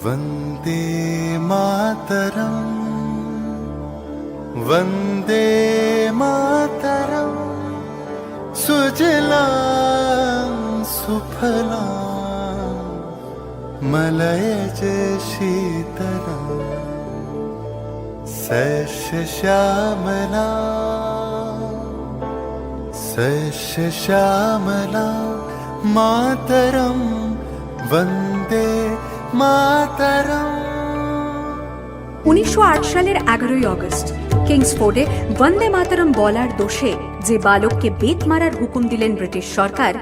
वन्दे मातरम् वन्दे मातरम् सुजलां सुफलां मलयज शीतलां सस्यश्यामलां मातरं वन्दे मातरम्। 1908 সালের 11ই আগস্ট কিংসফোর্ডে বন্দে মাতরম বলার দোষে যে বালককে বেত মারার হুকুম দিলেন ব্রিটিশ সরকার,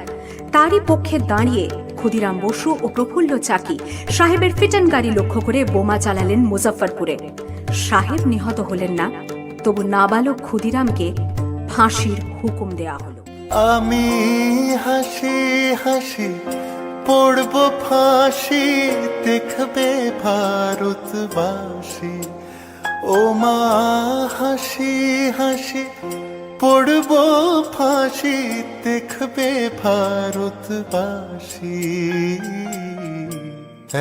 তারই পক্ষে দাঁড়িয়ে ক্ষুদিরাম বসু ও প্রফুল্ল চাকি সাহেবের ফিটন গাড়ি লক্ষ্য করে বোমা চালালেন মুজফ্ফরপুরে। সাহেব নিহত হলেন না, তবু নাবালক ক্ষুদিরামকে ফাঁসির হুকুম দেয়া হলো। আমি হাসি হাসি পড়ব ফাঁসি, দেখবে ভারতবাসী। ও মা হাসি হাসি পড়ব ফাঁসি, দেখবে ভারতবাসী।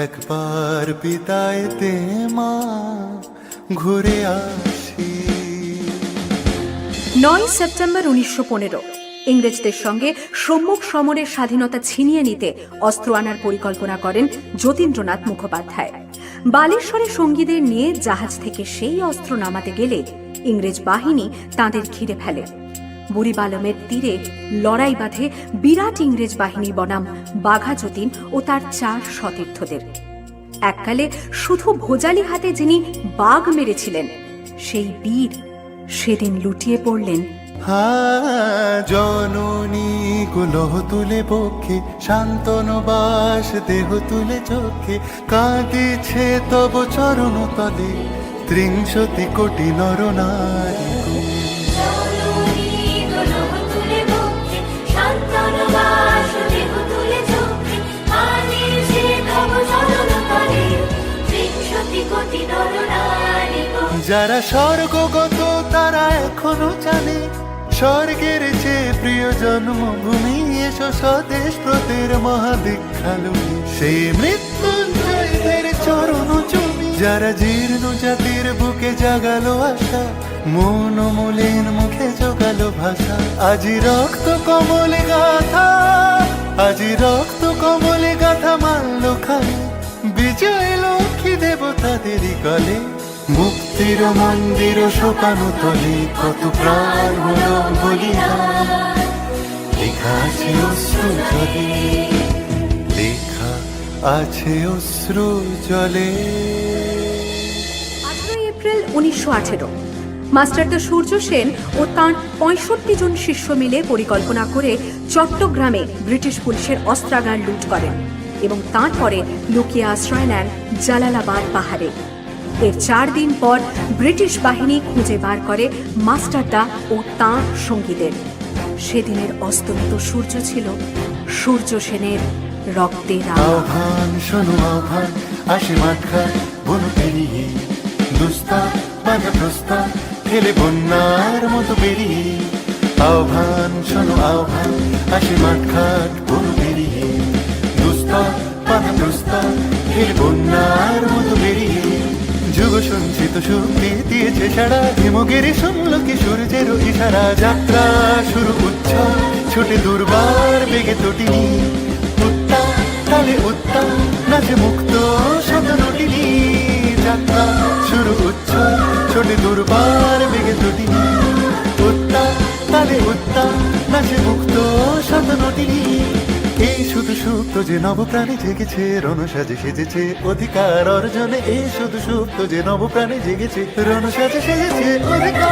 একবার বিদায় দে মা, ঘুরে আসি। 9 সেপ্টেম্বর 1915 ইংরেজদের সঙ্গে সম্মুখ সমরের স্বাধীনতা ছিনিয়ে নিতে অস্ত্র আনার পরিকল্পনা করেন যতীন্দ্রনাথ মুখোপাধ্যায়। বালেশ্বরে সঙ্গীদের নিয়ে জাহাজ থেকে সেই অস্ত্র নামাতে গেলে ইংরেজ বাহিনী তাঁদের ঘিরে ফেলে। বুড়িবালমের তীরে লড়াই বাঁধে বিরাট ইংরেজ বাহিনী বনাম বাঘা যতীন ও তার 4 সতীর্থদের। এককালে শুধু ভোজালি হাতে যিনি বাঘ মেরেছিলেন, সেই বীর সেদিন লুটিয়ে পড়লেন। জননী গুলহ তুলে বক্ষে, শান্তনবাস দেহ তুলে চোখে, কাঁদিছে তব চরণ তলে 30 কোটি নরনারী। যারা স্বর্গগত তারা এখনো জানে, স্বর্গের চেয়ে প্রিয় জন্মভূমি, এসো স্বদেশ ব্রতের মহাদীক্ষালুনি, সেই মৃত্যুঞ্জয়দের চরণ চুমি। যারা জীর্ণ জাতির বুকে জাগালো আশা, মন মলিন মুখে জোগালো ভাষা। আজি রক্ত কমলে গাথা, আজি রক্ত কমলে গাথা মানল খালি, বিজয় লক্ষ্মী দেবতাদেরই গলে। মুক্তির মন্দির শোকানো তলে কত প্রাণ হলো বলিদান, লেখা আছে অশ্রু জলে, লেখা আছে অশ্রু জলে। 18 এপ্রিল 1918 মাস্টারদা সূর্য সেন ও তাঁর 65 জন শিষ্য মিলে পরিকল্পনা করে চট্টগ্রামে ব্রিটিশ পুলিশের অস্ত্রাগার লুট করেন এবং তারপরে লুকিয়ে আশ্রয় নেন জালালাবাদ পাহাড়ে। এর 4 দিন পর ব্রিটিশ বাহিনী খুঁজে বার করে মাস্টারদা ও তাঁর সঙ্গীদের। সেদিনের অস্তমিত সূর্য ছিল সূর্য সেনের রক্তের আহ্বান। শোনো আহ্বান, আসে মাঠা বন পেরিয়ে, দুস্তা বাঁধা প্রস্তাব ফেলে বন্যার মতো বেরিয়ে। আহ্বান শোনো আহ্বান, আসে মাঠঘাট বন পেরিয়ে, দুস্তা বাঁধা প্রস্তাব ফেলে বন্যার মতো বেরিয়ে। যুগ সঞ্চিত শক্তি দিয়েছে সারা, হিমগিরি শুনল কি সূর্যের ইশারা। যাত্রা শুরু উচ্ছল ছুটে দুর্বার বেগে তটিনী, উত্তাপ তালে উত্তাপ নাচে মুক্ত শতনটিনী। যাত্রা শুরু উচ্ছল ছোটে দুর্বার বেগে তটিনী, উত্তাপ তালে উত্তাপ নাচে মুক্ত শতনটিনী। এই শুধু সুপ্ত যে নবপ্রাণে জেগেছে, রণসাজে সেজেছে অধিকার অর্জনে। এই শুধু সুপ্ত যে নবপ্রাণে জেগেছে, রণসাজে সেজেছে অধিকার।